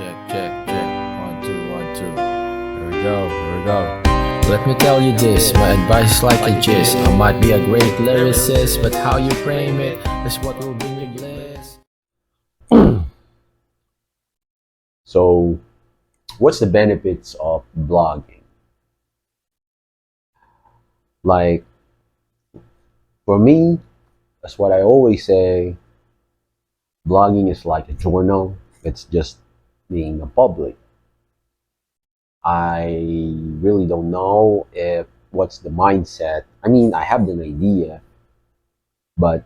Check. 1, 2, 1, 2. Here we go, here we go. Let me tell you this, my advice is like a gist. I might be a great lyricist, but how you frame it is what will bring you bliss. So, what's the benefits of blogging? Like, for me, that's what I always say, blogging is like a journal. It's just being a public. I really don't know if what's the mindset. I mean, I have an idea, but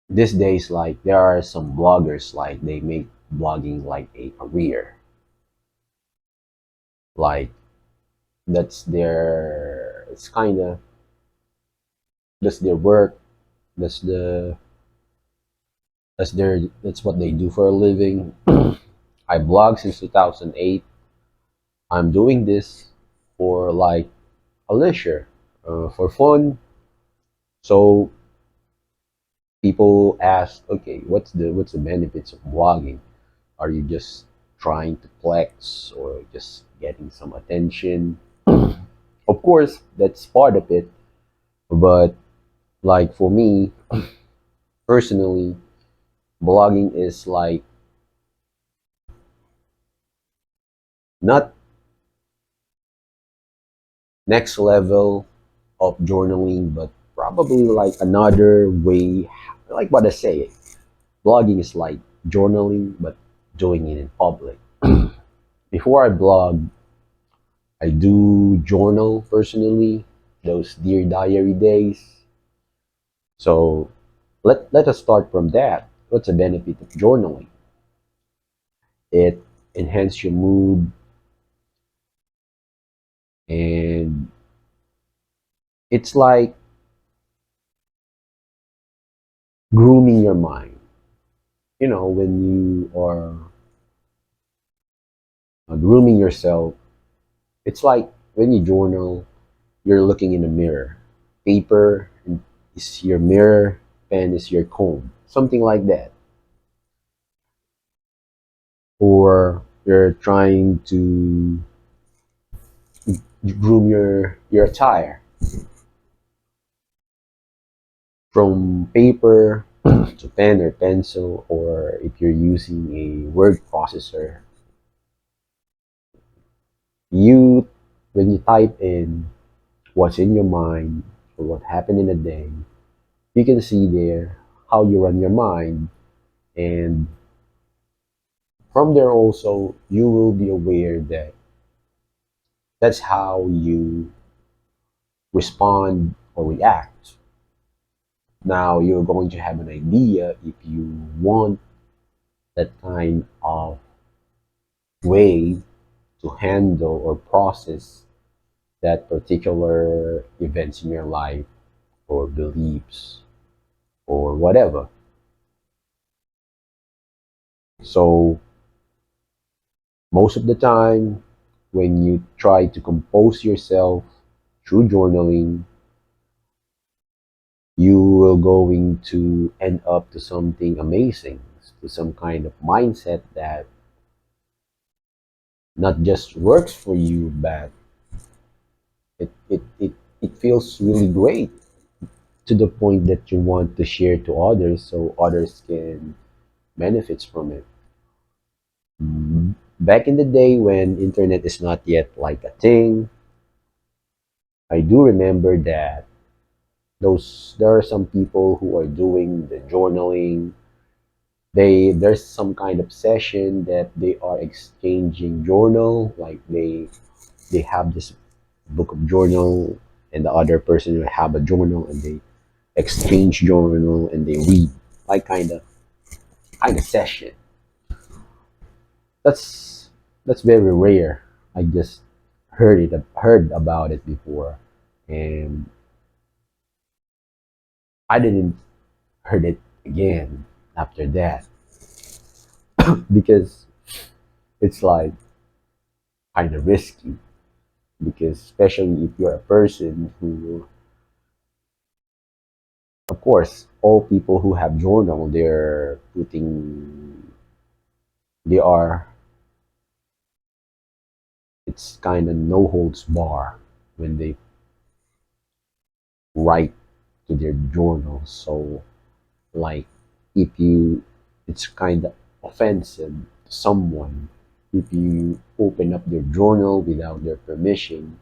these days, like, there are some bloggers, like, they make blogging like a career. Like, it's kind of, that's their work. That's the, that's what they do for a living. I blog since 2008. I'm doing this for like a leisure, for fun. So people ask, okay, what's the benefits of blogging? Are you just trying to flex or just getting some attention? Of course, that's part of it. But like for me personally, blogging is like not next level of journaling, but probably like another way. Like what I say, blogging is like journaling, but doing it in public. Before I blog, I do journal personally, those Dear Diary days. So let us start from that. What's the benefit of journaling? It enhances your mood and it's like grooming your mind. You know, when you are grooming yourself, it's like when you journal, you're looking in a mirror. Paper is your mirror, pen is your comb, something like that. Or you're trying to groom your attire from paper to pen or pencil, or if you're using a word processor, you when you type in what's in your mind or what happened in a day, you can see there how you run your mind, and from there also you will be aware that that's how you respond or react. Now you're going to have an idea if you want that kind of way to handle or process that particular events in your life or beliefs or whatever. So most of the time when you try to compose yourself through journaling, you will going to end up to something amazing, to some kind of mindset that not just works for you, but it feels really great to the point that you want to share to others so others can benefits from it. Back in the day when internet is not yet like a thing, I do remember that there are some people who are doing the journaling. There's some kind of session that they are exchanging journal, like they have this book of journal and the other person will have a journal and they exchange journal and they read, like kind of session. That's very rare. I just heard about it before, and I didn't heard it again after that because it's like kind of risky. Because especially if you're a person who, of course, all people who have journal, they're putting they are, it's kind of no holds bar when they write to their journal. So, like, if you, it's kind of offensive to someone if you open up their journal without their permission,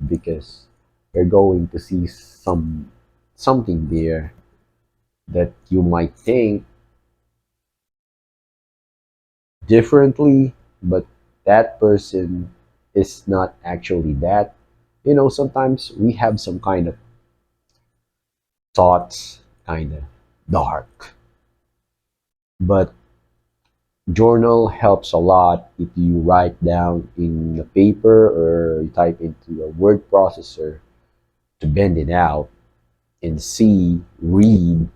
because they're going to see something there that you might think differently, but that person is not actually that. Sometimes we have some kind of thoughts, kind of dark, but journal helps a lot if you write down in a paper or you type into a word processor to bend it out and see, read,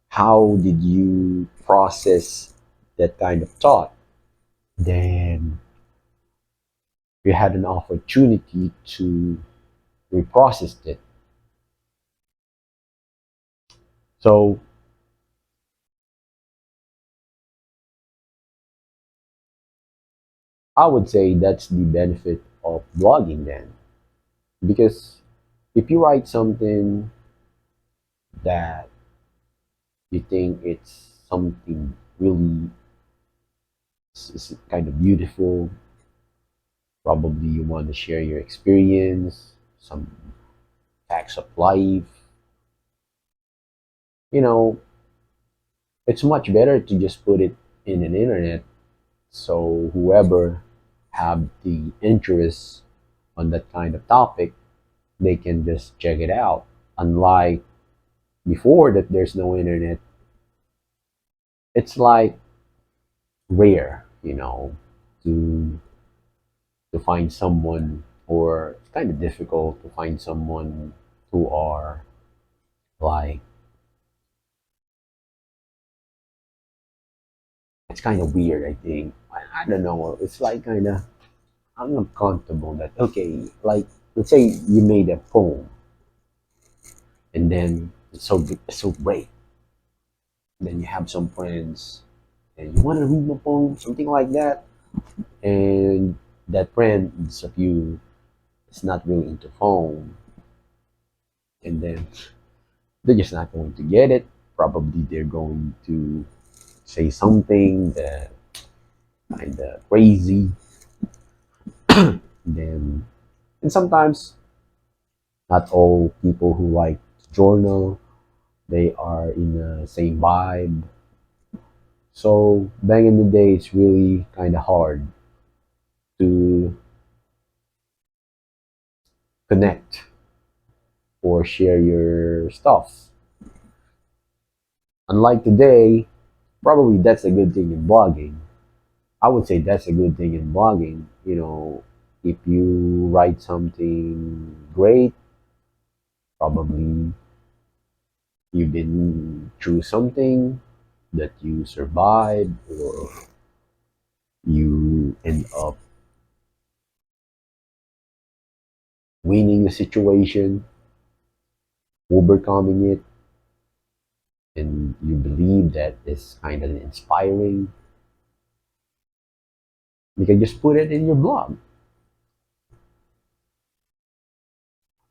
how did you process that kind of thought. Then you had an opportunity to reprocess it. So I would say that's the benefit of blogging then. Because if you write something that you think it's something really kind of beautiful, probably you want to share your experience, some facts of life, you know, it's much better to just put it in an internet, so whoever have the interest on that kind of topic, they can just check it out. Unlike before that there's no internet, it's like rare, to find someone, or it's kind of difficult to find someone who are like, it's kind of weird, I think. I don't know, it's like kind of, I'm not comfortable that, okay, like, let's say you made a poem and then it's so great. Then you have some friends and you want to read my poem, something like that. And that friends of you is not really into poem. And then they're just not going to get it. Probably they're going to say something that kind of crazy. Then, and sometimes not all people who like journal, they are in the same vibe. So back in the day, it's really kind of hard to connect or share your stuff. Unlike today, probably that's a good thing in blogging. I would say that's a good thing in blogging. If you write something great, probably you've been through something that you survived, or you end up winning a situation, overcoming it, and you believe that it's kind of inspiring. You can just put it in your blog.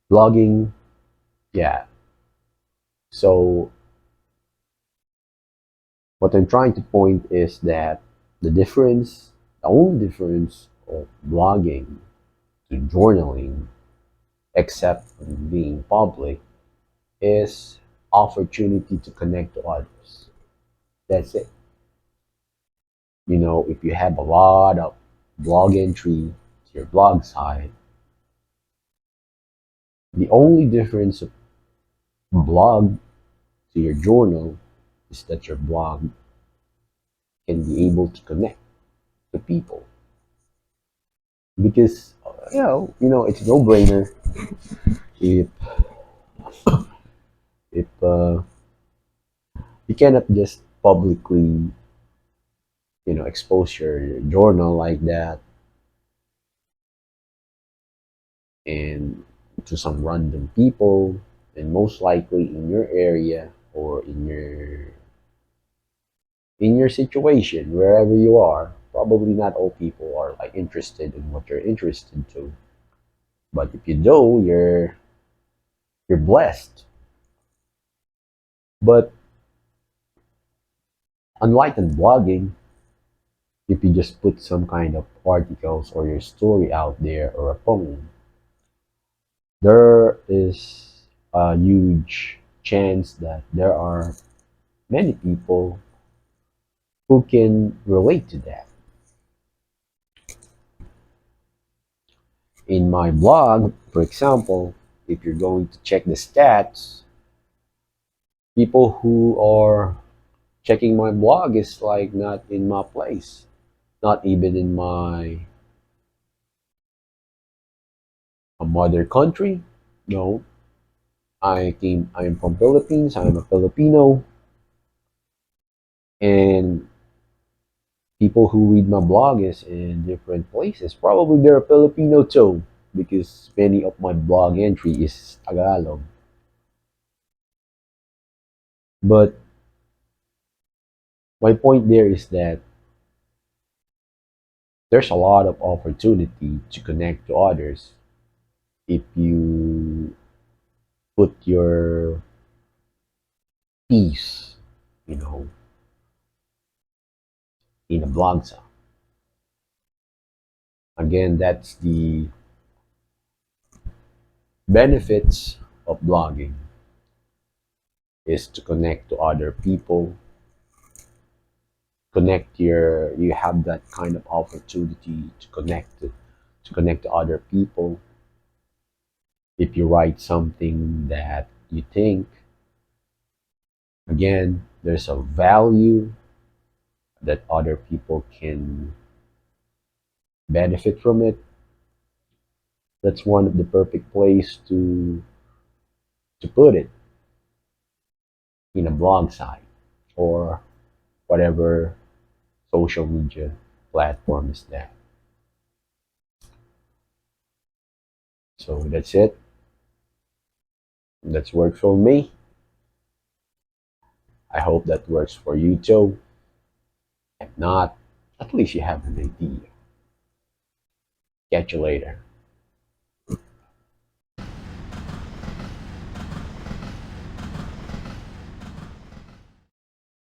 Blogging, yeah. So what I'm trying to point is that the only difference of blogging to journaling, except being public, is opportunity to connect to others. That's it. If you have a lot of blog entry to your blog site, the only difference of blog to your journal is that your blog can be able to connect to people, because it's no brainer if you cannot just publicly expose your journal like that and to some random people, and most likely in your area or in your situation wherever you are, probably not all people are like interested in what you're interested to. But if you do, you're blessed. But unlike in blogging, if you just put some kind of articles or your story out there or a poem, there is a huge chance that there are many people who can relate to that. In my blog, for example, if you're going to check the stats, people who are checking my blog is like not in my place, not even in my mother country. No, I'm from Philippines. I'm a Filipino, and people who read my blog is in different places. Probably they're Filipino too, because many of my blog entry is Tagalog. But my point there is that there's a lot of opportunity to connect to others if you put your piece, you know, in a blog site. Again, that's the benefits of blogging is to connect to other people, you have that kind of opportunity to connect to other people. If you write something that you think, again, there's a value that other people can benefit from it. That's one of the perfect place to put it in a blog site or whatever social media platform is that. So that's it. That's worked for me. I hope that works for you too. If not, at least you have an idea. Catch you later.